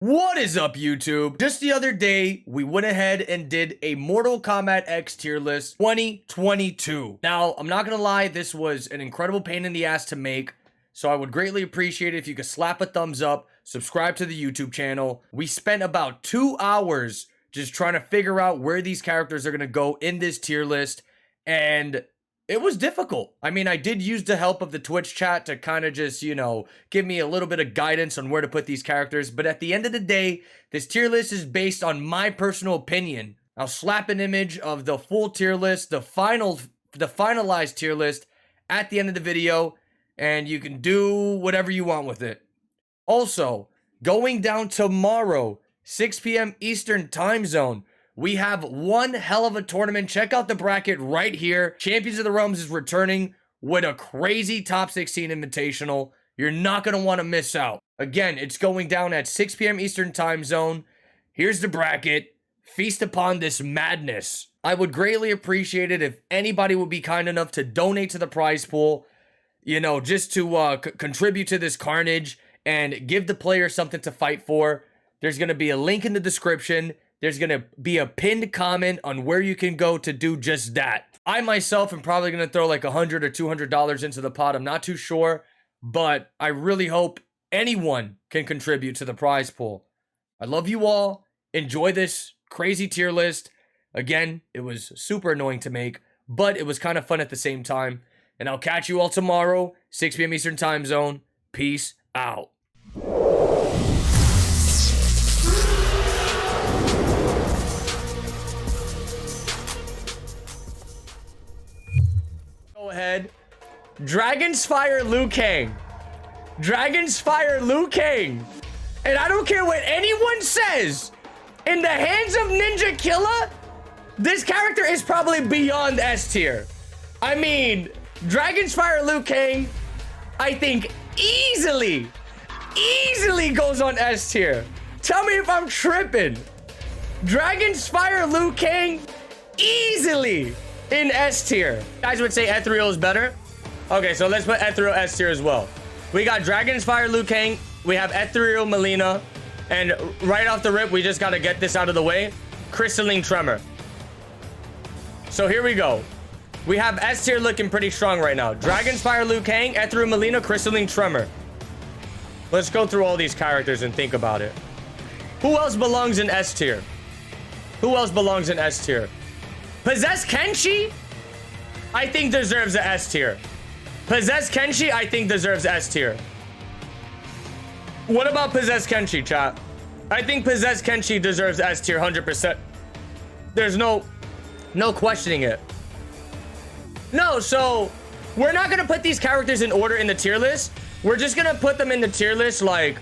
What is up, YouTube? Just the other day, we went ahead and did a Mortal Kombat X tier list 2022. Now, I'm not gonna lie, this was an incredible pain in the ass to make, so I would greatly appreciate it if you could slap a thumbs up, subscribe to the YouTube channel. We spent about 2 hours just trying to figure out where these characters are gonna go in this tier list, and it was difficult. I mean, I did use the help of the Twitch chat to kind of just, give me a little bit of guidance on where to put these characters. But at the end of the day, this tier list is based on my personal opinion. I'll slap an image of the full tier list, the finalized tier list at the end of the video, and you can do whatever you want with it. Also, going down tomorrow, 6 p.m. Eastern time zone, we have one hell of a tournament. Check out the bracket right here. Champions of the Realms is returning with a crazy top 16 invitational. You're not going to want to miss out. Again, it's going down at 6 p.m. Eastern time zone. Here's the bracket. Feast upon this madness. I would greatly appreciate it if anybody would be kind enough to donate to the prize pool, just to contribute to this carnage and give the player something to fight for. There's going to be a link in the description. There's going to be a pinned comment on where you can go to do just that. I myself am probably going to throw like $100 or $200 into the pot. I'm not too sure, but I really hope anyone can contribute to the prize pool. I love you all. Enjoy this crazy tier list. Again, it was super annoying to make, but it was kind of fun at the same time. And I'll catch you all tomorrow, 6 p.m. Eastern time zone. Peace out. Ahead. Dragon's Fire Liu Kang. Dragon's Fire Liu Kang. And I don't care what anyone says. In the hands of Ninja Killa, this character is probably beyond S tier. I mean, Dragon's Fire Liu Kang, I think easily goes on S tier. Tell me if I'm tripping. Dragon's Fire Liu Kang, easily in S tier. You guys would say Ethereal is better. Okay, so let's put Ethereal S tier as well. We got Dragon's Fire Liu Kang. We have Ethereal Melina. And right off the rip, we just got to get this out of the way. Crystalline Tremor. So here we go. We have S tier looking pretty strong right now. Dragon's Fire Liu Kang, Ethereal Melina, Crystalline Tremor. Let's go through all these characters and think about it. Who else belongs in S tier? Who else belongs in S tier? Possess Kenshi, I think deserves a S tier. Possess Kenshi, I think deserves S tier. What about Possess Kenshi, chat? I think Possess Kenshi deserves S tier 100%. There's no questioning it. No, so we're not going to put these characters in order in the tier list. We're just going to put them in the tier list like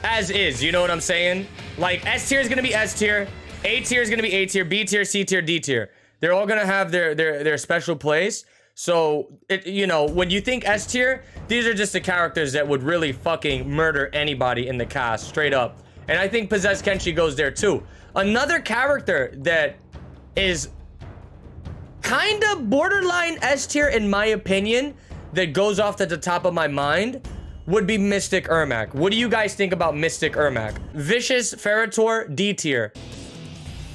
as is. You know what I'm saying? Like S tier is going to be S tier. A tier is going to be A tier. B tier, C tier, D tier. They're all going to have their special place. So, when you think S tier, these are just the characters that would really fucking murder anybody in the cast, straight up. And I think Possess Kenshi goes there too. Another character that is kind of borderline S tier in my opinion, that goes off at the top of my mind, would be Mystic Ermac. What do you guys think about Mystic Ermac? Vicious Ferritor, D tier.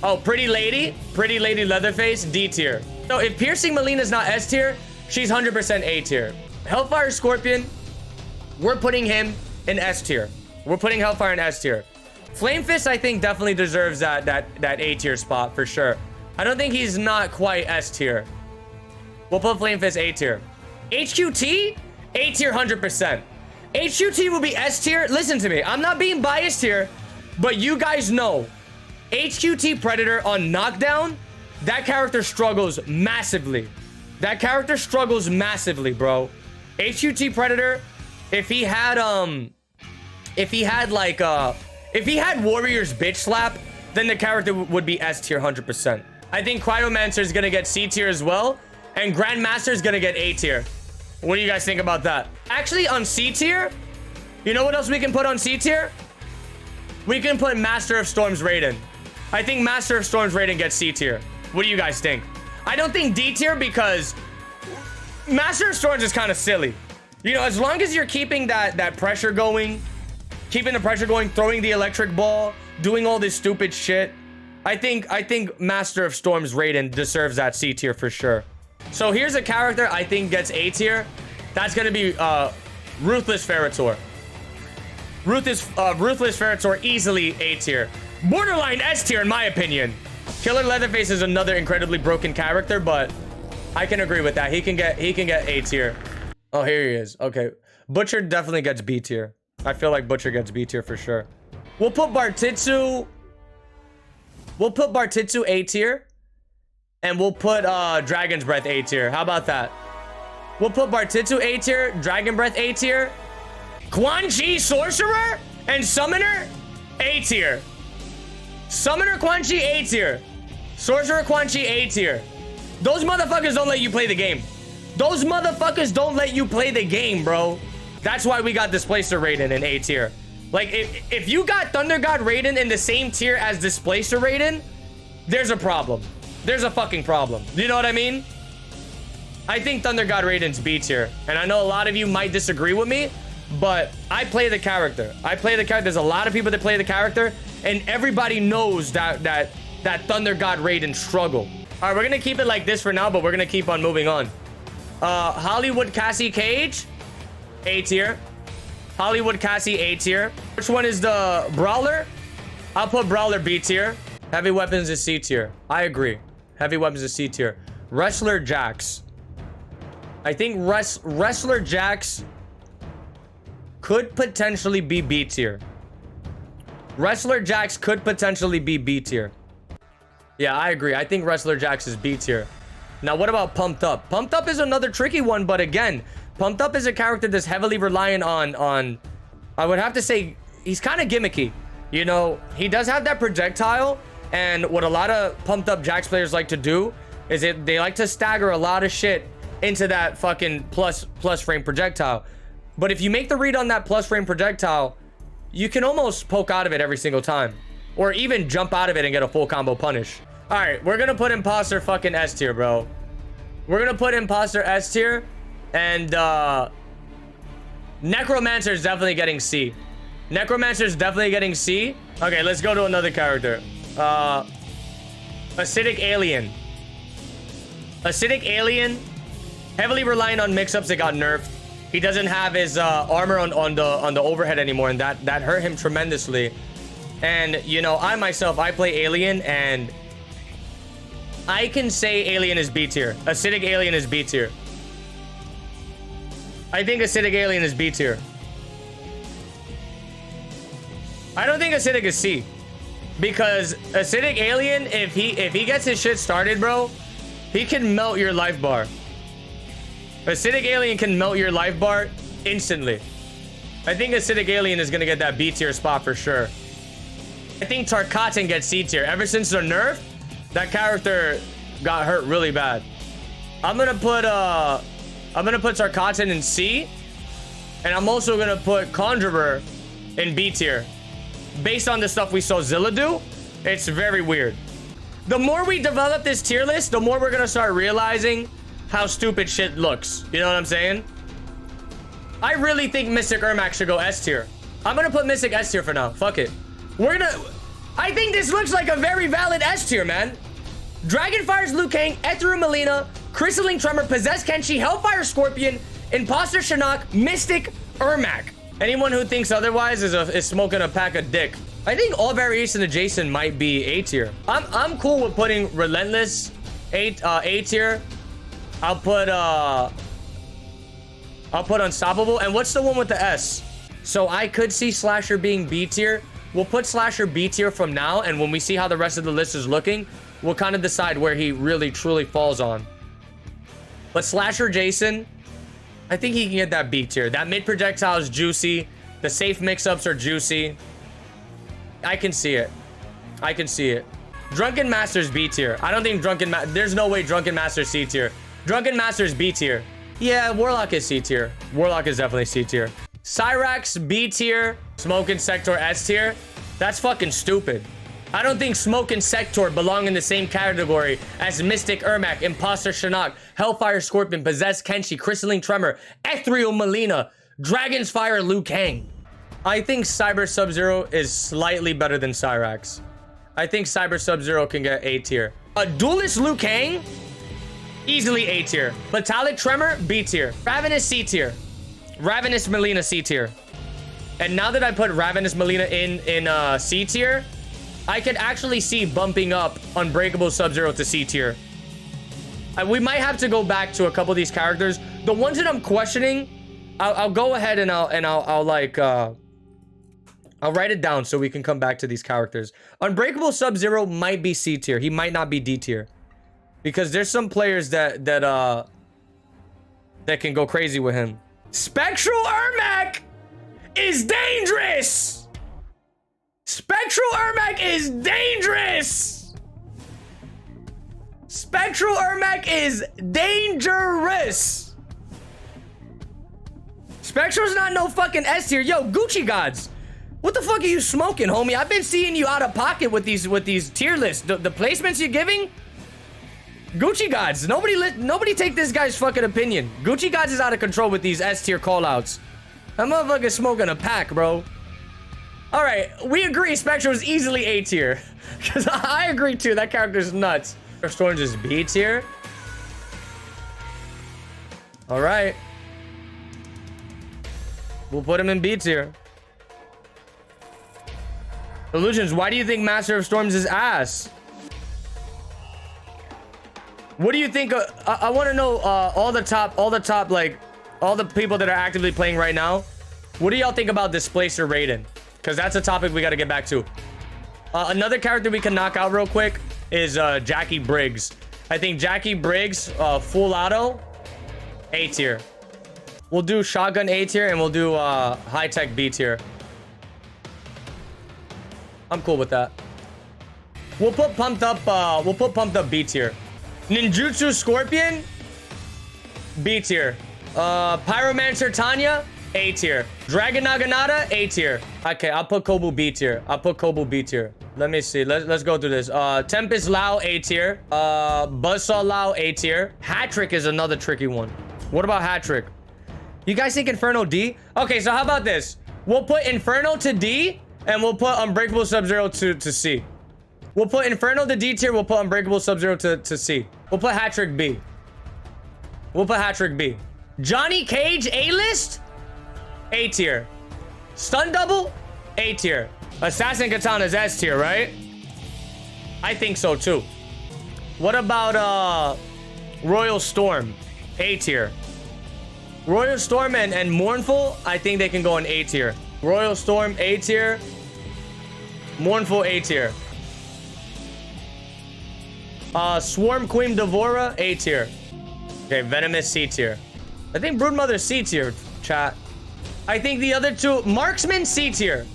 Oh, Pretty Lady Leatherface, D tier. So if Piercing Melina's not S tier, she's 100% A tier. Hellfire Scorpion, we're putting him in S tier. We're putting Hellfire in S tier. Flame Fist, I think, definitely deserves that A tier spot for sure. I don't think he's not quite S tier. We'll put Flame Fist A tier. HQT, A tier 100%. HQT will be S tier. Listen to me, I'm not being biased here, but you guys know HQT Predator on knockdown, that character struggles massively. That character struggles massively, bro. HQT Predator, if he had Warrior's Bitch Slap, then the character would be S tier 100%. I think Cryomancer is gonna get C tier as well, and Grandmaster is gonna get A tier. What do you guys think about that? Actually, on C tier, you know what else we can put on C tier? We can put Master of Storms Raiden. I think Master of Storms Raiden gets C tier. What do you guys think? I don't think D tier because Master of Storms is kind of silly. As long as you're keeping that pressure going, keeping the pressure going, throwing the electric ball, doing all this stupid shit. I think Master of Storms Raiden deserves that C tier for sure. So here's a character I think gets A tier. That's gonna be Ruthless Ferritor. Ruthless Ferritor, easily A tier. Borderline S tier in my opinion. Killer Leatherface is another incredibly broken character, but I can agree with that. He can get A tier. Oh, here he is. Okay. Butcher definitely gets B tier. I feel like Butcher gets B tier for sure. We'll put Bartitsu A tier. And we'll put Dragon's Breath A tier. How about that? We'll put Bartitsu A tier, Dragon Breath A tier, Quan Chi Sorcerer and Summoner A tier. Summoner Quan Chi A tier. Sorcerer Quan Chi A tier. Those motherfuckers don't let you play the game. Those motherfuckers don't let you play the game, bro. That's why we got Displacer Raiden in A tier. Like, if you got Thunder God Raiden in the same tier as Displacer Raiden, there's a problem. There's a fucking problem. You know what I mean? I think Thunder God Raiden's B tier. And I know a lot of you might disagree with me, but I play the character. There's a lot of people that play the character, and everybody knows that Thunder God Raiden struggle. All right, we're gonna keep it like this for now, but we're gonna keep on moving on. Hollywood Cassie Cage, A tier. Hollywood Cassie A tier. Which one is the Brawler? I'll put Brawler B tier. Heavy Weapons is C tier. I agree. Heavy Weapons is C tier. Wrestler Jax. I think Wrestler Jax could potentially be B tier. Wrestler Jax could potentially be B tier. Yeah, I agree. I think Wrestler Jax is B tier. Now, what about Pumped Up? Pumped Up is another tricky one, but again, Pumped Up is a character that's heavily reliant on I would have to say, he's kind of gimmicky. You know, he does have that projectile, and what a lot of Pumped Up Jax players like to do is they like to stagger a lot of shit into that fucking plus frame projectile. But if you make the read on that plus frame projectile, you can almost poke out of it every single time, or even jump out of it and get a full combo punish. All right, we're gonna put Imposter fucking S tier, bro. We're gonna put Imposter S tier, and Necromancer is definitely getting C. Necromancer is definitely getting C. Okay, let's go to another character. Acidic Alien. Acidic Alien, heavily reliant on mix-ups that got nerfed. He doesn't have his armor on the overhead anymore, and that hurt him tremendously. And you know, I myself, I play Alien, and I can say Alien is B tier. Acidic Alien is B tier. I think Acidic Alien is B tier. I don't think Acidic is C, because Acidic Alien, if he gets his shit started, bro, he can melt your life bar. Acidic Alien can melt your life bar instantly. I think Acidic Alien is gonna get that B tier spot for sure. I think Tarkatan gets C tier. Ever since the nerf, that character got hurt really bad. I'm gonna put Tarkatan in C, and I'm also gonna put Conjurer in B tier. Based on the stuff we saw Zilla do, it's very weird. The more we develop this tier list, the more we're gonna start realizing how stupid shit looks. You know what I'm saying? I really think Mystic Ermac should go S tier. I'm gonna put Mystic S tier for now. Fuck it. I think this looks like a very valid S tier, man. Dragonfire's Liu Kang, Ethereal Melina, Crystalline Tremor, Possessed Kenshi, Hellfire Scorpion, Imposter Shinnok, Mystic Ermac. Anyone who thinks otherwise is smoking a pack of dick. I think all variation of Jason might be A tier. I'm cool with putting Relentless A tier. I'll put Unstoppable. And what's the one with the S? So I could see Slasher being B tier. We'll put Slasher B tier from now, and when we see how the rest of the list is looking, we'll kind of decide where he really truly falls on. But Slasher Jason, I think he can get that B tier. That mid projectile is juicy. The safe mix-ups are juicy. I can see it. I can see it. Drunken Master's B tier. I don't think there's no way Drunken Master's C tier. Drunken Master's B tier. Yeah, Warlock is C tier. Warlock is definitely C tier. Cyrax B tier. Smoke and Sector S tier. That's fucking stupid. I don't think Smoke and Sector belong in the same category as Mystic Ermac, Imposter Shinnok, Hellfire Scorpion, Possessed Kenshi, Crystalline Tremor, Ethereal Melina, Dragon's Fire Liu Kang. I think Cyber Sub-Zero is slightly better than Cyrax. I think Cyber Sub-Zero can get A tier. Duelist Liu Kang, easily A tier. Metallic Tremor, B tier. Ravenous, C tier. Ravenous Melina, C tier. And now that I put Ravenous Melina in C tier, I could actually see bumping up Unbreakable Sub-Zero to C tier. We might have to go back to a couple of these characters. The ones that I'm questioning, I'll go ahead and I'll write it down so we can come back to these characters. Unbreakable Sub-Zero might be C tier. He might not be D tier. Because there's some players that can go crazy with him. Spectral Ermac is dangerous! Spectral Ermac is dangerous! Spectral Ermac is dangerous! Spectral's not no fucking S tier. Yo, Gucci Gods. What the fuck are you smoking, homie? I've been seeing you out of pocket with these tier lists. The placements you're giving? Gucci Gods. Nobody take this guy's fucking opinion. Gucci Gods is out of control with these S tier callouts. That motherfucker's smoking a pack, bro. All right, we agree Spectral is easily A tier. Because I agree too. That character's nuts. Storms is B tier. All right. We'll put him in B tier. Illusions, why do you think Master of Storms is ass? What do you think? I want to know all the top, like, all the people that are actively playing right now. What do y'all think about Displacer Raiden? Because that's a topic we got to get back to. Another character we can knock out real quick is Jackie Briggs. I think Jackie Briggs, full auto, A tier. We'll do Shotgun A tier and we'll do High Tech B tier. I'm cool with that. We'll put Pumped Up B tier. Ninjutsu Scorpion, B tier. Pyromancer Tanya, A tier. Dragon Naginata, A tier. Okay, I'll put Kobu B tier. Let me see. Let's go through this. Tempest Lao, A tier. Buzzsaw Lao, A tier. Hat-Trick is another tricky one. What about Hat-Trick? You guys think Inferno D? Okay, so how about this? We'll put Inferno to D, and we'll put Unbreakable Sub-Zero to C. We'll put Inferno to D tier. We'll put Unbreakable Sub-Zero to C. We'll put Hat-Trick B. Johnny Cage A-list? A tier. Stun Double? A tier. Assassin Katana's S tier, right? I think so too. What about Royal Storm? A tier. Royal Storm and Mournful, I think they can go in A tier. Royal Storm A tier. Mournful A tier. Swarm Queen Devora A tier. Okay, Venomous C tier. I think Broodmother C tier, chat. I think the other two, Marksman C tier.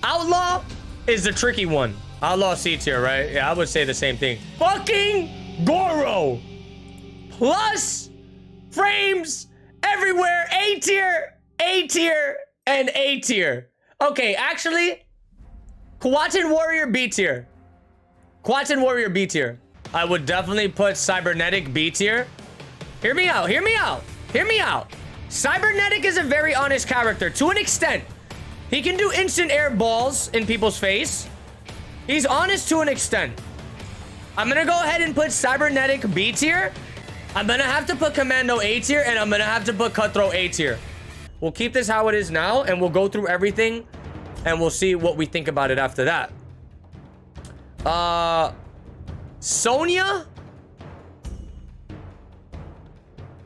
Outlaw is the tricky one. Outlaw C tier, right? Yeah, I would say the same thing. Fucking Goro. Plus frames everywhere. A tier, and A tier. Okay, actually, Quatin Warrior B tier. I would definitely put Cybernetic B tier. Hear me out. Cybernetic is a very honest character to an extent. He can do instant air balls in people's face. He's honest to an extent. I'm gonna go ahead and put Cybernetic B tier. I'm gonna have to put Commando A tier, and I'm gonna have to put Cutthroat A tier. We'll keep this how it is now, and we'll go through everything, and we'll see what we think about it after that. Sonya?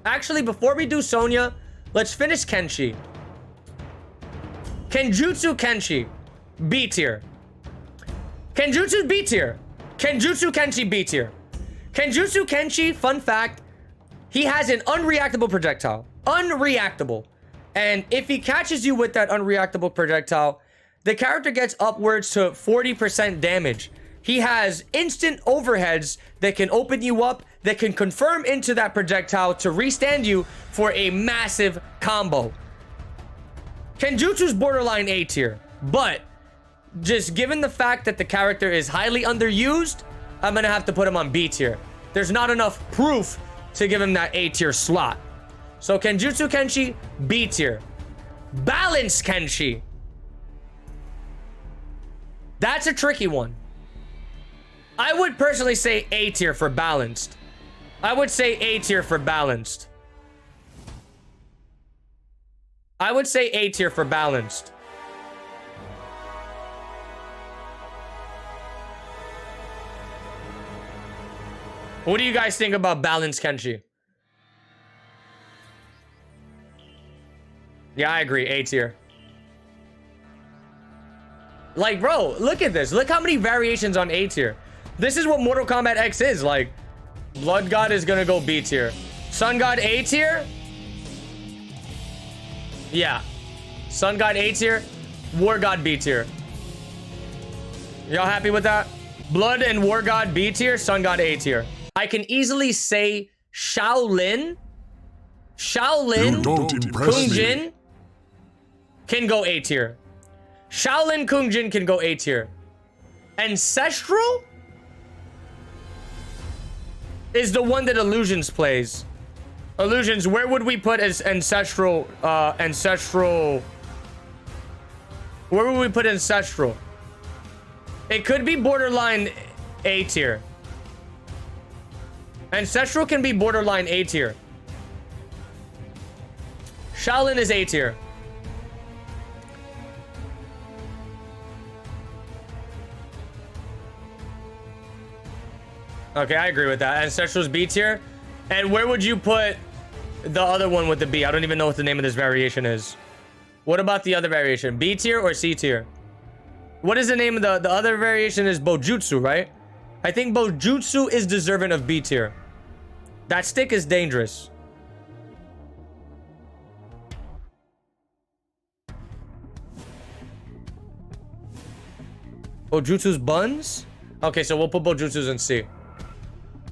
Actually, before we do Sonya, let's finish Kenshi. Kenjutsu Kenshi, B tier. Kenjutsu B tier. Kenjutsu Kenshi B tier. Kenjutsu Kenshi, fun fact, he has an unreactable projectile. Unreactable. And if he catches you with that unreactable projectile, the character gets upwards to 40% damage. He has instant overheads that can open you up, that can confirm into that projectile to restand you for a massive combo. Kenjutsu's borderline A tier, but just given the fact that the character is highly underused, I'm gonna have to put him on B tier. There's not enough proof to give him that A tier slot. So Kenjutsu Kenshi, B tier. Balanced Kenshi. That's a tricky one. I would personally say A tier for balanced. I would say A tier for balanced. I would say A tier for balanced. What do you guys think about balanced Kenshi? Yeah, I agree. A tier. Like, bro, look at this. Look how many variations on A tier. This is what Mortal Kombat X is. Like, Blood God is gonna go B tier. Sun God A tier? Yeah. Sun God A tier. War God B tier. Y'all happy with that? Blood and War God B tier. Sun God A tier. I can easily say Shaolin. Kung Jin can go A tier. Shaolin Kung Jin can go A tier. Ancestral is the one that Illusions plays. Illusions, where would we put as Ancestral? Where would we put Ancestral? It could be borderline A tier. Ancestral can be borderline A tier. Shaolin is A tier. Okay, I agree with that. Ancestral's B tier. And where would you put the other one with the B? I don't even know what the name of this variation is. What about the other variation? B tier or C tier? What is the name of the other variation? Is Bojutsu, right? I think Bojutsu is deserving of B tier. That stick is dangerous. Bojutsu's buns? Okay, so we'll put Bojutsu's in C.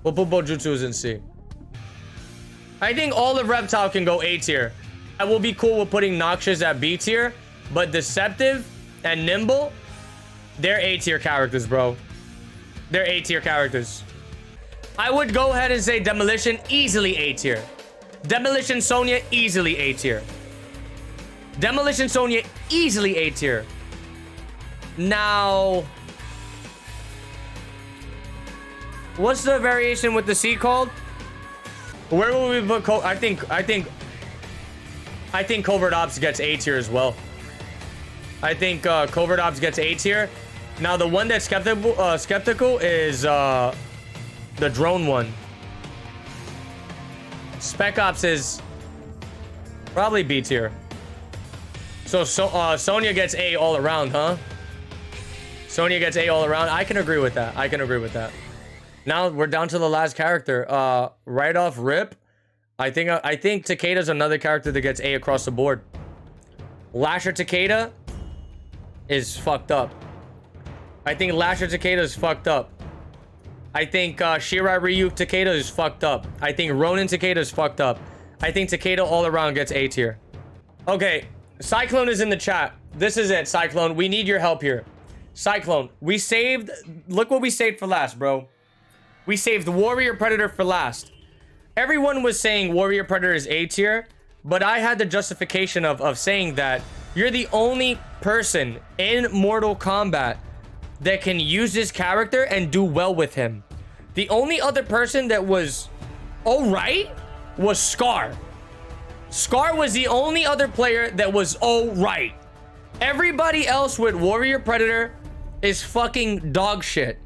We'll put Bojutsu's in C. I think all of Reptile can go A tier. I will be cool with putting Noxious at B tier, but Deceptive and Nimble, they're A tier characters, bro. They're A tier characters. I would go ahead and say Demolition, easily A tier. Demolition Sonya, easily A tier. Demolition Sonya, easily A tier. Now, what's the variation with the C called? Where will we put I think Covert Ops gets A tier as well. I think Covert Ops gets A tier. Now the one that's skeptical is the drone one. Spec Ops is probably B tier. So Sonya gets A all around, huh? Sonya gets A all around. I can agree with that. I can agree with that. Now we're down to the last character. Right off rip, I think Takeda's another character that gets A across the board. Lasher Takeda is fucked up. I think Lasher Takeda is fucked up. I think Shirai Ryu Takeda is fucked up. I think Ronin Takeda is fucked up. I think Takeda all around gets A tier. Okay, Cyclone is in the chat. This is it, Cyclone. We need your help here. Cyclone, we saved... Look what we saved for last, bro. We saved Warrior Predator for last. Everyone was saying Warrior Predator is A tier, but I had the justification of saying that you're the only person in Mortal Kombat that can use this character and do well with him. The only other person that was alright was Scar. Scar was the only other player that was alright. Everybody else with Warrior Predator is fucking dog shit.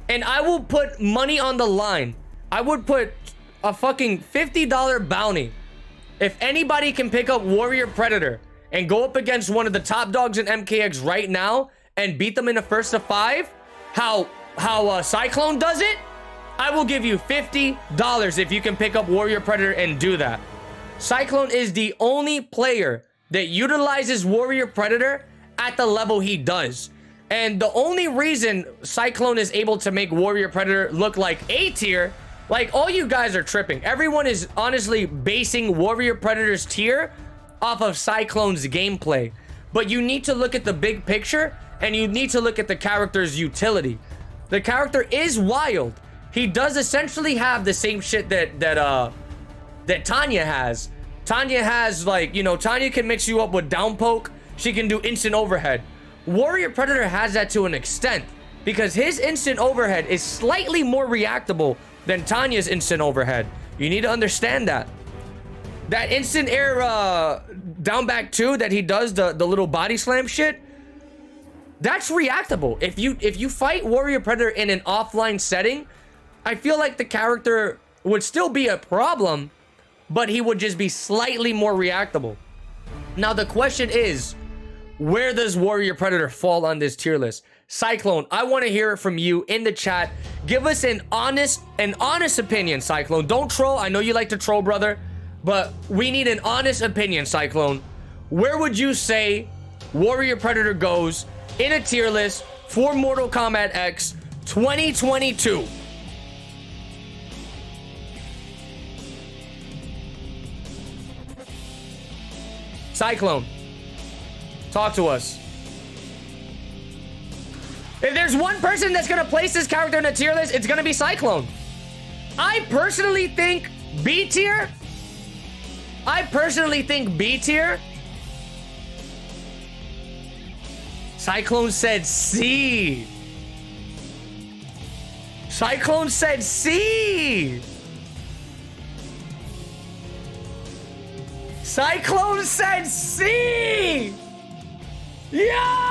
And I will put money on the line. I would put a fucking $50 bounty. If anybody can pick up Warrior Predator and go up against one of the top dogs in MKX right now and beat them in a first to 5, how Cyclone does it, I will give you $50 if you can pick up Warrior Predator and do that. Cyclone is the only player that utilizes Warrior Predator at the level he does. And the only reason Cyclone is able to make Warrior Predator look like A tier, like, all you guys are tripping. Everyone is honestly basing Warrior Predator's tier off of Cyclone's gameplay. But you need to look at the big picture, and you need to look at the character's utility. The character is wild. He does essentially have the same shit that Tanya has. Tanya has, like, you know, Tanya can mix you up with down poke. She can do instant overhead. Warrior Predator has that to an extent because his instant overhead is slightly more reactable than Tanya's instant overhead. You need to understand that. That instant air down back 2 that he does, the little body slam shit, that's reactable. If you fight Warrior Predator in an offline setting, I feel like the character would still be a problem, but he would just be slightly more reactable. Now the question is, where does Warrior Predator fall on this tier list? Cyclone, I want to hear it from you in the chat. Give us an honest opinion, Cyclone. Don't troll. I know you like to troll, brother, but we need an honest opinion, Cyclone. Where would you say Warrior Predator goes in a tier list for Mortal Kombat X 2022? Cyclone, talk to us. If there's one person that's gonna place this character in a tier list, it's gonna be Cyclone. I personally think B tier. Cyclone said C. Cyclone said C. Cyclone said C. Yeah!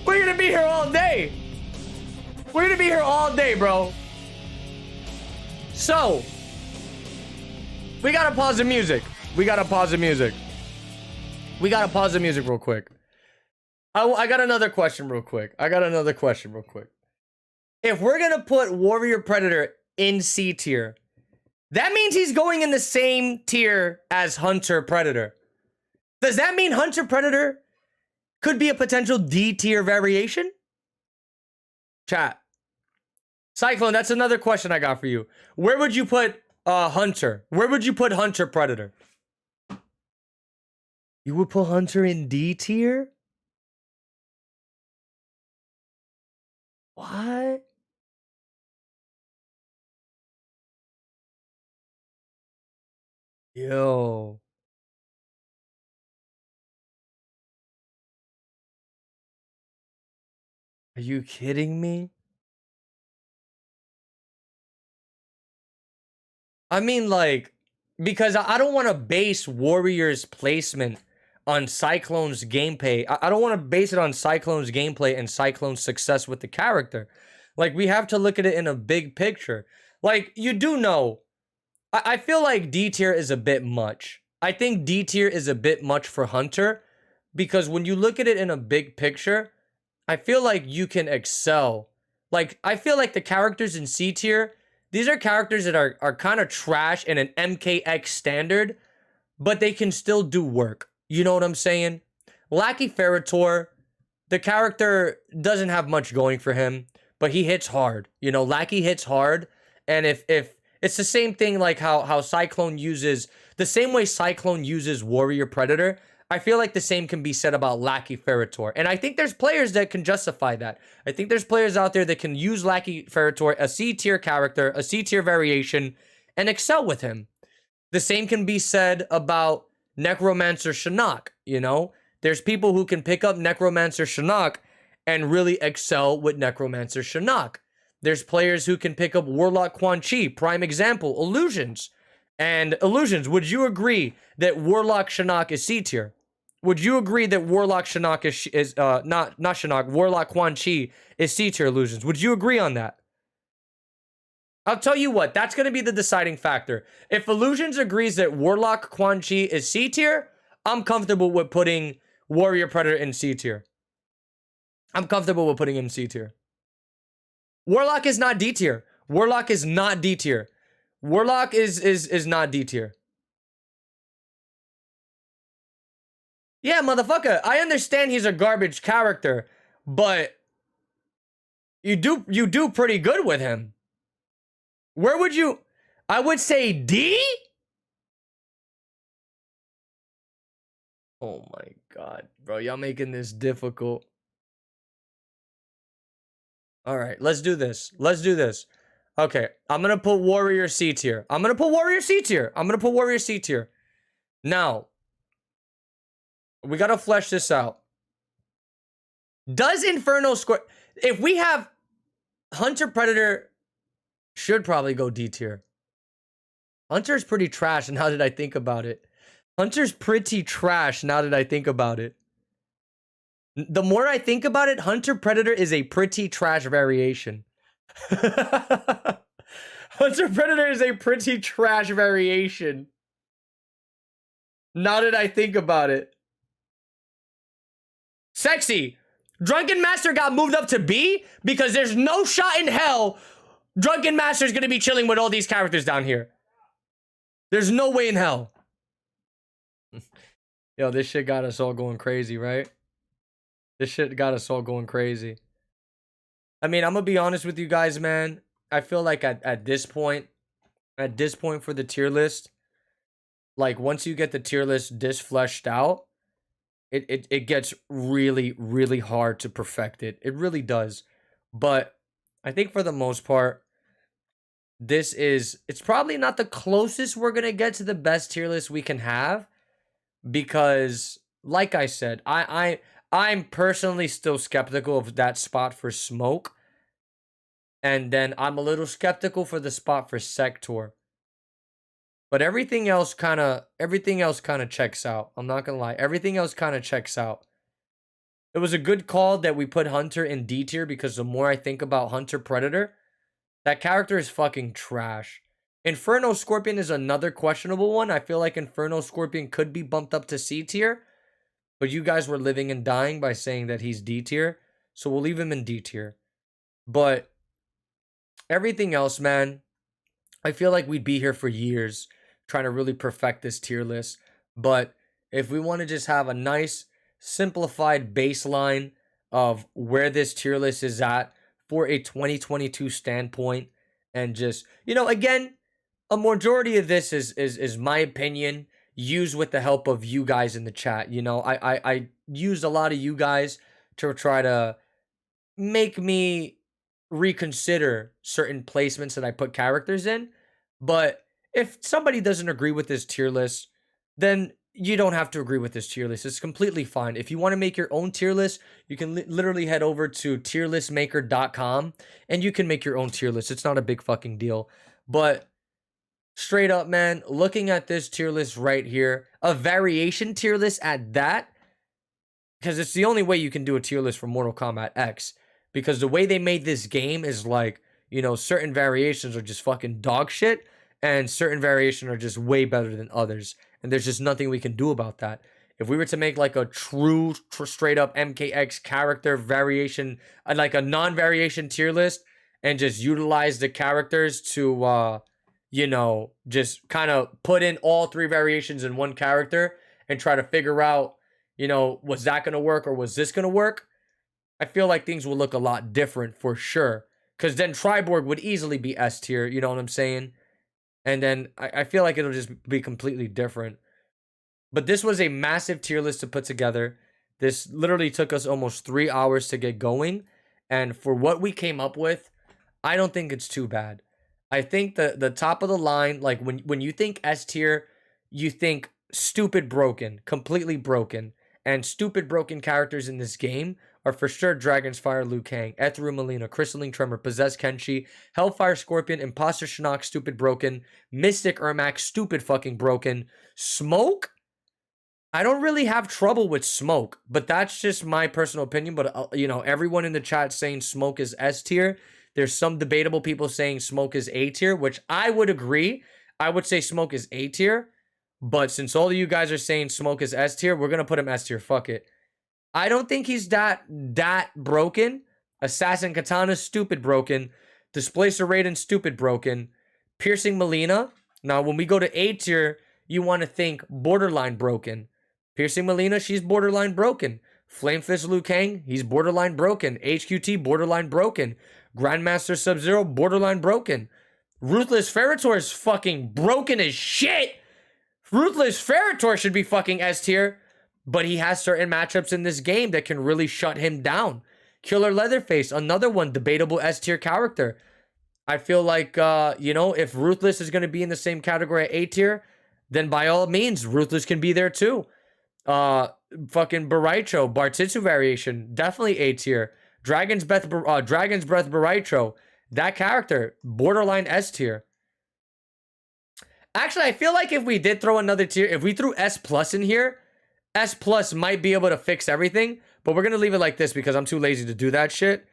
We're gonna be here all day. We're gonna be here all day, bro. So, we gotta pause the music. We gotta pause the music real quick. I got another question real quick. If we're gonna put Warrior Predator in C tier, that means he's going in the same tier as Hunter Predator. Does that mean Hunter Predator could be a potential D tier variation? Chat. Cyclone, that's another question I got for you. Where would you put Hunter? Where would you put Hunter Predator? You would put Hunter in D tier? What? Yo. Are you kidding me? I mean, like, because I don't want to base Warrior's placement on Cyclone's gameplay. I don't want to base it on Cyclone's gameplay and Cyclone's success with the character. Like, we have to look at it in a big picture. Like, you do know, I feel like D tier is a bit much. I think D tier is a bit much for Hunter, because when you look at it in a big picture, I feel like you can excel. Like, I feel like the characters in C tier, these are characters that are kind of trash in an Mkx standard, but they can still do work. You know what I'm saying? Lackey Ferritor, the character doesn't have much going for him, but he hits hard. You know, Lackey hits hard, and if it's the same thing like how Cyclone uses, the same way Cyclone uses Warrior Predator, I feel like the same can be said about Lackey Ferritor. And I think there's players that can justify that. I think there's players out there that can use Lackey Ferritor, a C tier character, a C tier variation, and excel with him. The same can be said about Necromancer Shinnok, you know? There's people who can pick up Necromancer Shinnok and really excel with Necromancer Shinnok. There's players who can pick up Warlock Quan Chi, prime example, Illusions. And Illusions, would you agree that Warlock Shinnok is C tier? Would you agree that Warlock Shinnok is not Shinnok, Warlock Quan Chi is C tier, Illusions? Would you agree on that? I'll tell you what, that's going to be the deciding factor. If Illusions agrees that Warlock Quan Chi is C tier, I'm comfortable with putting Warrior Predator in C tier. I'm comfortable with putting him in C tier. Warlock is not D tier. Warlock is not D tier. Warlock is not D tier. Yeah, motherfucker, I understand he's a garbage character, but You do pretty good with him. Where would you? I would say D. Oh my god, bro, y'all making this difficult. All right, let's do this. Let's do this. Okay, I'm gonna put Warrior C tier. I'm gonna put Warrior C tier. I'm gonna put Warrior C tier. Now, we gotta flesh this out. Does Inferno score? If we have Hunter Predator, should probably go D tier. Hunter's pretty trash. Now that I think about it, Hunter's pretty trash. Now that I think about it, the more I think about it, Hunter Predator is a pretty trash variation. Hunter Predator is a pretty trash variation. Now that I think about it. Sexy. Drunken Master got moved up to B because there's no shot in hell Drunken Master's gonna be chilling with all these characters down here. There's no way in hell. Yo, this shit got us all going crazy, right? This shit got us all going crazy. I mean, I'm gonna be honest with you guys, man. I feel like at this point for the tier list, like once you get the tier list this fleshed out, it gets really, really hard to perfect it. It really does. But I think for the most part, it's probably not the closest we're gonna get to the best tier list we can have, because like I said, I'm personally still skeptical of that spot for Smoke. And then I'm a little skeptical for the spot for Sector. But everything else kind of checks out. I'm not gonna lie. Everything else kind of checks out. It was a good call that we put Hunter in D tier, because the more I think about Hunter Predator, that character is fucking trash. Inferno Scorpion is another questionable one. I feel like Inferno Scorpion could be bumped up to C tier, but you guys were living and dying by saying that he's D tier, so we'll leave him in D tier. But everything else, man, I feel like we'd be here for years trying to really perfect this tier list. But if we want to just have a nice, simplified baseline of where this tier list is at for a 2022 standpoint, and just, again, a majority of this is my opinion, used with the help of you guys in the chat. I used a lot of you guys to try to make me reconsider certain placements that I put characters in. But if somebody doesn't agree with this tier list, then you don't have to agree with this tier list. It's completely fine. If you want to make your own tier list, you can literally head over to tierlistmaker.com and you can make your own tier list. It's not a big fucking deal. But straight up, man, looking at this tier list right here, a variation tier list at that, because it's the only way you can do a tier list for Mortal Kombat X. Because the way they made this game is like, certain variations are just fucking dog shit, and certain variations are just way better than others. And there's just nothing we can do about that. If we were to make like a true, straight up MKX character variation, like a non-variation tier list, and just utilize the characters to, just kind of put in all three variations in one character and try to figure out, was that going to work or was this going to work? I feel like things will look a lot different for sure. Because then Triborg would easily be S tier, you know what I'm saying? And then I feel like it'll just be completely different. But this was a massive tier list to put together. This literally took us almost 3 hours to get going. And for what we came up with, I don't think it's too bad. I think the top of the line, like when you think S tier, you think stupid broken, completely broken. And stupid broken characters in this game are for sure Dragon's Fire Liu Kang, Ethereal Melina, Crystalline Tremor, Possessed Kenshi, Hellfire Scorpion, Imposter Shinnok, stupid broken, Mystic Ermac, stupid fucking broken, Smoke. I don't really have trouble with Smoke, but that's just my personal opinion. But everyone in the chat saying Smoke is S tier. There's some debatable people saying Smoke is A tier, which I would agree. I would say Smoke is A tier. But since all of you guys are saying Smoke is S tier, we're going to put him S tier. Fuck it. I don't think he's that broken. Assassin Katana, stupid broken. Displacer Raiden, stupid broken. Piercing Melina. Now, when we go to A tier, you want to think borderline broken. Piercing Melina, she's borderline broken. Flamefist Liu Kang, he's borderline broken. HQT, borderline broken. Grandmaster Sub-Zero, borderline broken. Ruthless Ferritor is fucking broken as shit. Ruthless Ferritor should be fucking S tier, but he has certain matchups in this game that can really shut him down. Killer Leatherface, another one, debatable S tier character. I feel like, if Ruthless is going to be in the same category at A tier, then by all means, Ruthless can be there too. Fucking Baraicho, Bartitsu variation, definitely A tier. Dragon's Breath Baraicho, that character, borderline S tier. Actually, I feel like if we did throw another tier, if we threw S plus in here, S plus might be able to fix everything, but we're going to leave it like this because I'm too lazy to do that shit.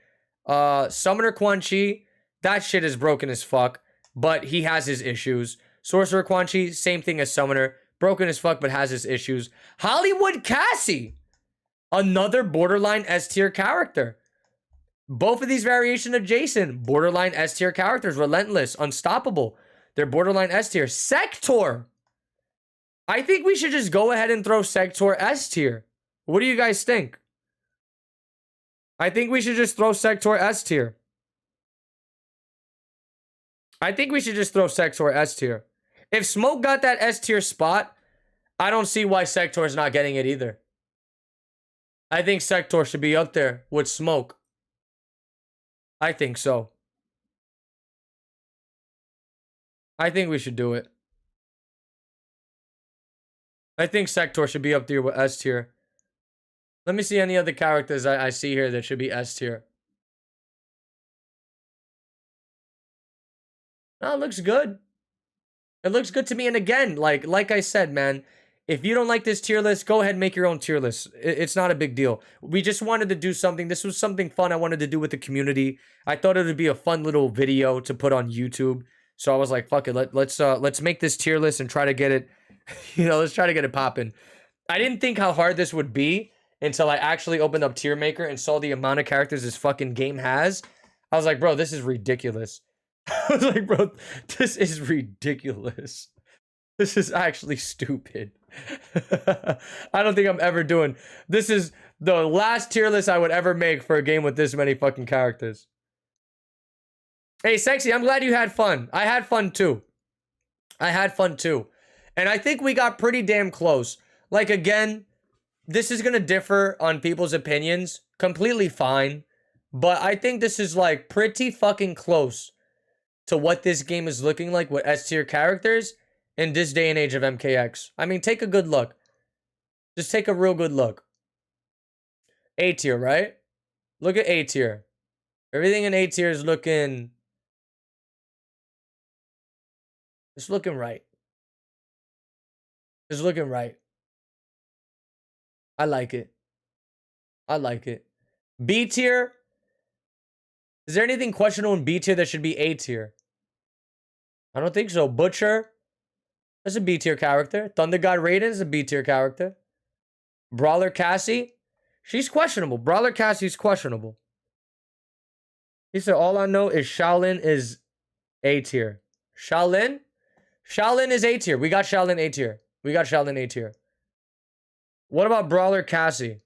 Summoner Quan Chi, that shit is broken as fuck, but he has his issues. Sorcerer Quan Chi, same thing as Summoner. Broken as fuck, but has his issues. Hollywood Cassie, another borderline S tier character. Both of these variations of Jason, borderline S tier characters. Relentless, Unstoppable, they're borderline S tier. Sector, I think we should just go ahead and throw Sector S tier. What do you guys think? I think we should just throw Sector S tier. I think we should just throw Sector S tier. If Smoke got that S tier spot, I don't see why Sector's not getting it either. I think Sector should be up there with Smoke. I think so. I think we should do it. I think Sector should be up there with S tier. Let me see any other characters I see here that should be S tier. Oh, it looks good. It looks good to me. And again, like I said, man, if you don't like this tier list, go ahead and make your own tier list. It's not a big deal. We just wanted to do something. This was something fun I wanted to do with the community. I thought it would be a fun little video to put on YouTube. So I was like, fuck it. Let's make this tier list and try to get it, let's try to get it popping. I didn't think how hard this would be until I actually opened up Tier Maker and saw the amount of characters this fucking game has. I was like, bro, this is ridiculous. I was like, bro, this is ridiculous. This is actually stupid. I don't think I'm ever doing. This is the last tier list I would ever make for a game with this many fucking characters. Hey, Sexy, I'm glad you had fun. I had fun too. And I think we got pretty damn close. Like, again, this is going to differ on people's opinions. Completely fine. But I think this is like pretty fucking close to what this game is looking like with S tier characters in this day and age of MKX. I mean, take a good look. Just take a real good look. A tier, right? Look at A tier. Everything in A tier is looking... It's looking right. It's looking right. I like it. I like it. B tier. Is there anything questionable in B tier that should be A tier? I don't think so. Butcher. That's a B tier character. Thunder God Raiden is a B tier character. Brawler Cassie. She's questionable. Brawler Cassie's questionable. He said, all I know is Shaolin is A tier. Shaolin? Shaolin is A tier. We got Shaolin A tier. We got Shaolin A tier. What about Brawler Cassie?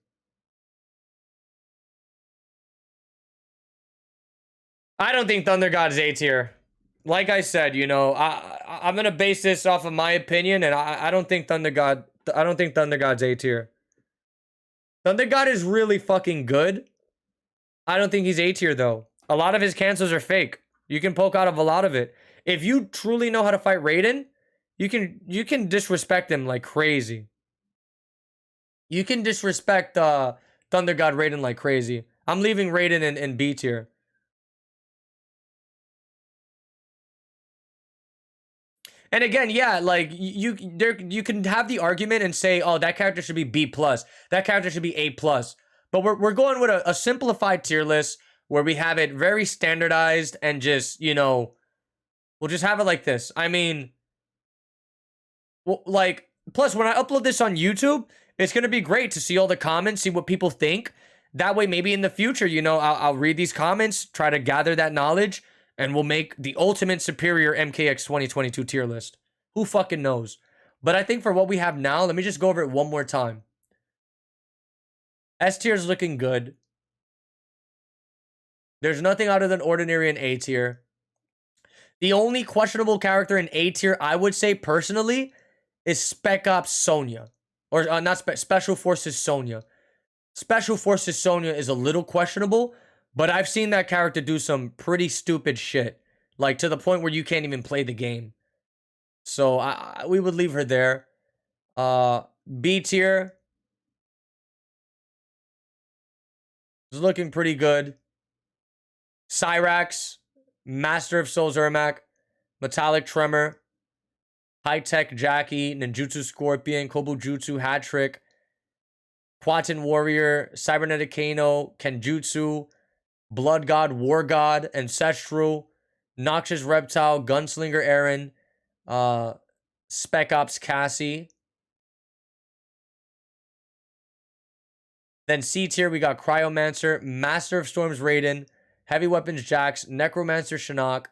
I don't think Thunder God is A tier. Like I said, I'm gonna base this off of my opinion, and I don't think Thunder God's A tier. Thunder God is really fucking good. I don't think he's A tier though. A lot of his cancels are fake. You can poke out of a lot of it. If you truly know how to fight Raiden, you can disrespect him like crazy. You can disrespect Thunder God Raiden like crazy. I'm leaving Raiden in B tier. And again, yeah, like you can have the argument and say, oh, that character should be B plus. That character should be A plus. But we're going with a simplified tier list where we have it very standardized and just, we'll just have it like this. I mean, well, like, plus when I upload this on YouTube, it's going to be great to see all the comments, see what people think. That way, maybe in the future, I'll read these comments, try to gather that knowledge, and we'll make the ultimate superior MKX 2022 tier list. Who fucking knows? But I think for what we have now, let me just go over it one more time. S tier is looking good. There's nothing out of the ordinary in A tier. The only questionable character in A tier, I would say personally, is Spec Ops Sonya. Or not Special Forces Sonya. Special Forces Sonya is a little questionable, but I've seen that character do some pretty stupid shit. Like to the point where you can't even play the game. So we would leave her there. B tier is looking pretty good. Cyrax, Master of Soul Zermac, Metallic Tremor, High Tech Jackie, Ninjutsu Scorpion, Kobujutsu Hat Trick, Quatin Warrior, Cybernetic Kano, Kenjutsu, Blood God, War God, Ancestral, Noxious Reptile, Gunslinger Aaron, Spec Ops Cassie. Then C tier, we got Cryomancer, Master of Storms Raiden, Heavy Weapons Jax, Necromancer Shinnok,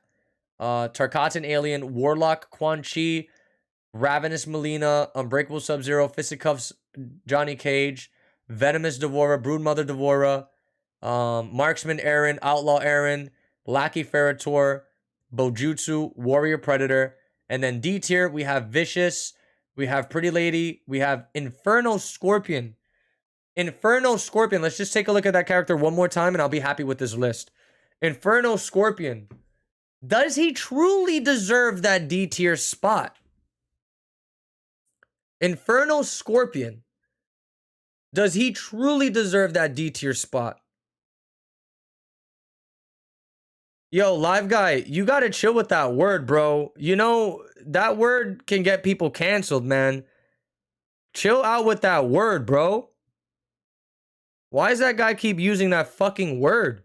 Tarkatan Alien, Warlock Quan Chi, Ravenous Melina, Unbreakable Sub-Zero, Fisticuffs Johnny Cage, Venomous Devora, Broodmother Devora, Marksman Aaron, Outlaw Aaron, Lackey Ferrator, Bojutsu, Warrior Predator. And then D tier, we have Vicious, we have Pretty Lady, we have Inferno Scorpion. Inferno Scorpion. Let's just take a look at that character one more time and I'll be happy with this list. Inferno Scorpion. Does he truly deserve that D tier spot? Inferno Scorpion. Does he truly deserve that D tier spot? Yo, live guy, you gotta chill with that word, bro. You know, that word can get people canceled, man. Chill out with that word, bro. Why does that guy keep using that fucking word?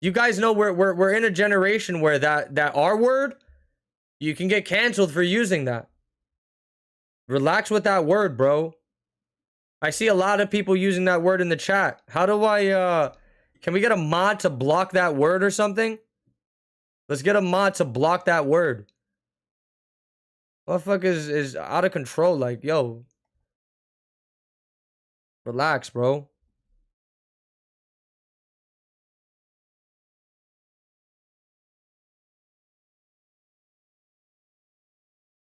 You guys know we're in a generation where that R word, you can get canceled for using that. Relax with that word, bro. I see a lot of people using that word in the chat. How do I can we get a mod to block that word or something? Let's get a mod to block that word. Motherfucker is out of control. Like, yo. Relax, bro.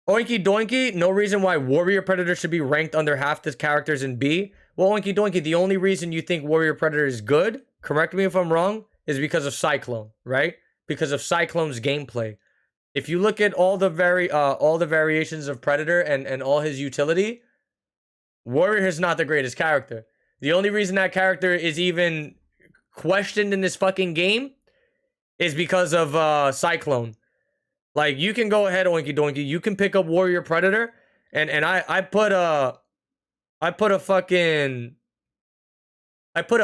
Oinky Doinky, no reason why Warrior Predator should be ranked under half the characters in B. Well, Oinky Doinky, the only reason you think Warrior Predator is good, correct me if I'm wrong, is because of Cyclone, right? Because of Cyclone's gameplay. If you look at all the variations of Predator and all his utility, Warrior is not the greatest character. The only reason that character is even questioned in this fucking game is because of Cyclone. Like, you can go ahead, Oinky Doinky. You can pick up Warrior Predator, and I put a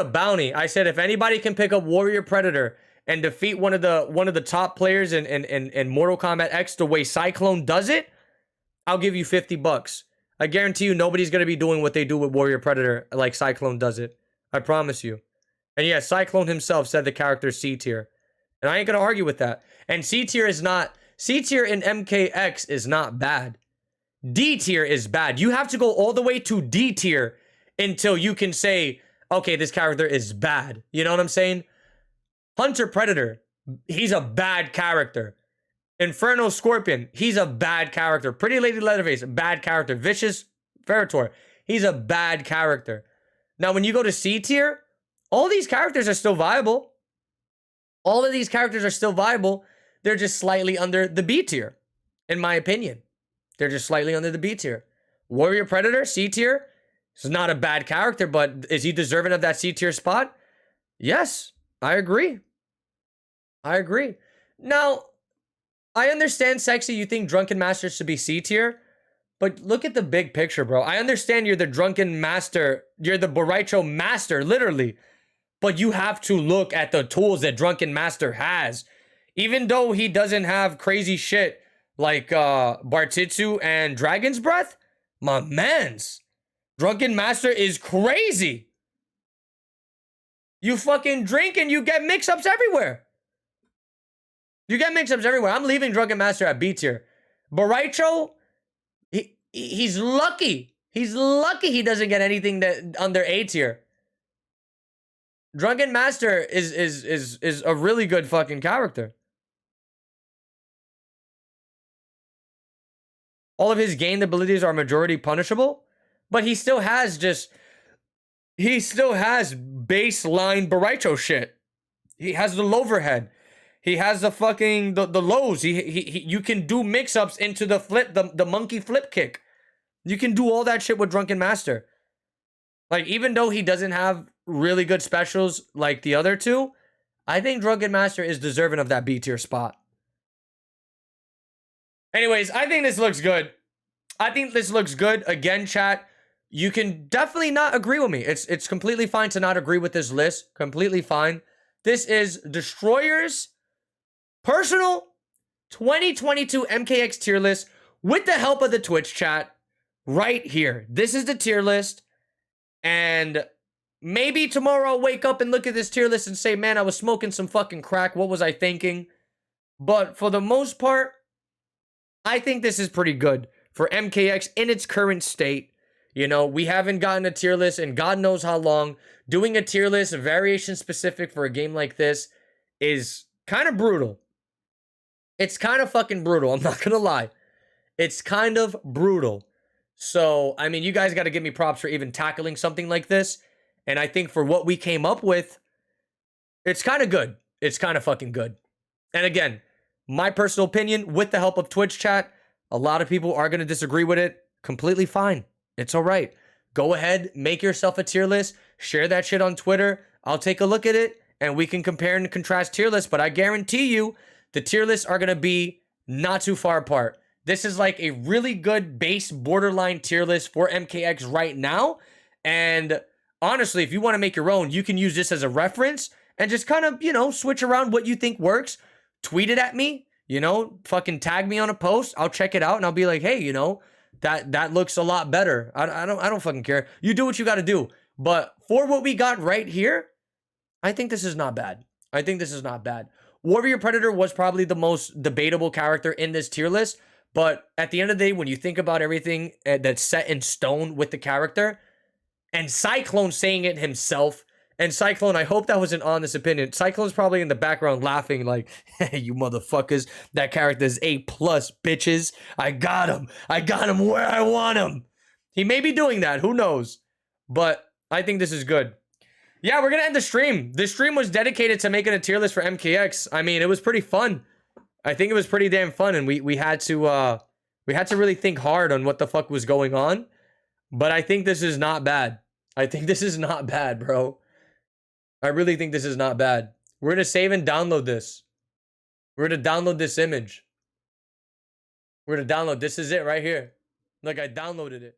bounty. I said if anybody can pick up Warrior Predator and defeat one of the top players in Mortal Kombat X the way Cyclone does it, I'll give you $50. I guarantee you nobody's gonna be doing what they do with Warrior Predator like Cyclone does it. I promise you. And yeah, Cyclone himself said the character C tier. And I ain't gonna argue with that. And C tier is not... C tier in MKX is not bad. D tier is bad. You have to go all the way to D tier until you can say, okay, this character is bad. You know what I'm saying? Hunter Predator, he's a bad character. Inferno Scorpion, he's a bad character. Pretty Lady Leatherface, bad character. Vicious Ferrator, he's a bad character. Now, when you go to C tier, all these characters are still viable. All of these characters are still viable. They're just slightly under the B tier, in my opinion. They're just slightly under the B tier. Warrior Predator, C tier. He's not a bad character, but is he deserving of that C tier spot? Yes, I agree. I agree. Now, I understand, Sexy, you think Drunken Master should be C tier, but look at the big picture, bro. I understand you're the Drunken Master. You're the Boraicho Master, literally. But you have to look at the tools that Drunken Master has. Even though he doesn't have crazy shit like Bartitsu and Dragon's Breath, my mans, Drunken Master is crazy. You fucking drink and you get mix-ups everywhere. You get mix-ups everywhere. I'm leaving Drunken Master at B tier. Boraicho, he's lucky. He's lucky he doesn't get anything that under A tier. Drunken Master is a really good fucking character. All of his gained abilities are majority punishable, but he still has baseline Baraito shit. He has the Loverhead. He has the fucking the lows. You can do mix-ups into the flip, the monkey flip kick. You can do all that shit with Drunken Master. Like, even though he doesn't have really good specials like the other two, I think Drunken Master is deserving of that B tier spot. Anyways, I think this looks good. Again, chat, you can definitely not agree with me. It's completely fine to not agree with this list. Completely fine. This is Destroyer's personal 2022 Mkx tier list with the help of the Twitch chat right here. This is the tier list. And maybe tomorrow I'll wake up and look at this tier list and say, man, I was smoking some fucking crack. What was I thinking? But for the most part, I think this is pretty good for MKX in its current state. You know, we haven't gotten a tier list in God knows how long. Doing a tier list, a variation specific for a game like this is kind of brutal. It's kind of fucking brutal. I'm not going to lie. It's kind of brutal. So, I mean, you guys got to give me props for even tackling something like this. And I think for what we came up with, it's kind of good. It's kind of fucking good. And again, my personal opinion, with the help of Twitch chat, a lot of people are going to disagree with it. Completely fine. It's all right. Go ahead, make yourself a tier list, share that shit on Twitter. I'll take a look at it, and we can compare and contrast tier lists. But I guarantee you, the tier lists are going to be not too far apart. This is like a really good base borderline tier list for MKX right now. And honestly, if you want to make your own, you can use this as a reference and just kind of, you know, switch around what you think works. Tweet it at me, you know, fucking tag me on a post. I'll check it out and I'll be like, hey, you know, that looks a lot better. I don't fucking care. You do what you got to do. But for what we got right here, I think this is not bad. I think this is not bad. Warrior Predator was probably the most debatable character in this tier list. But at the end of the day, when you think about everything that's set in stone with the character, and Cyclone saying it himself, and Cyclone, I hope that wasn't honest opinion. Cyclone's probably in the background laughing like, hey, you motherfuckers, that character is A+, bitches. I got him. I got him where I want him. He may be doing that. Who knows? But I think this is good. Yeah, we're going to end the stream. This stream was dedicated to making a tier list for MKX. I mean, it was pretty fun. I think it was pretty damn fun, and we had to really think hard on what the fuck was going on. But I think this is not bad. I think this is not bad, bro. I really think this is not bad. We're gonna save and download this. We're gonna download this image. We're gonna download. This is it right here. Look, I downloaded it.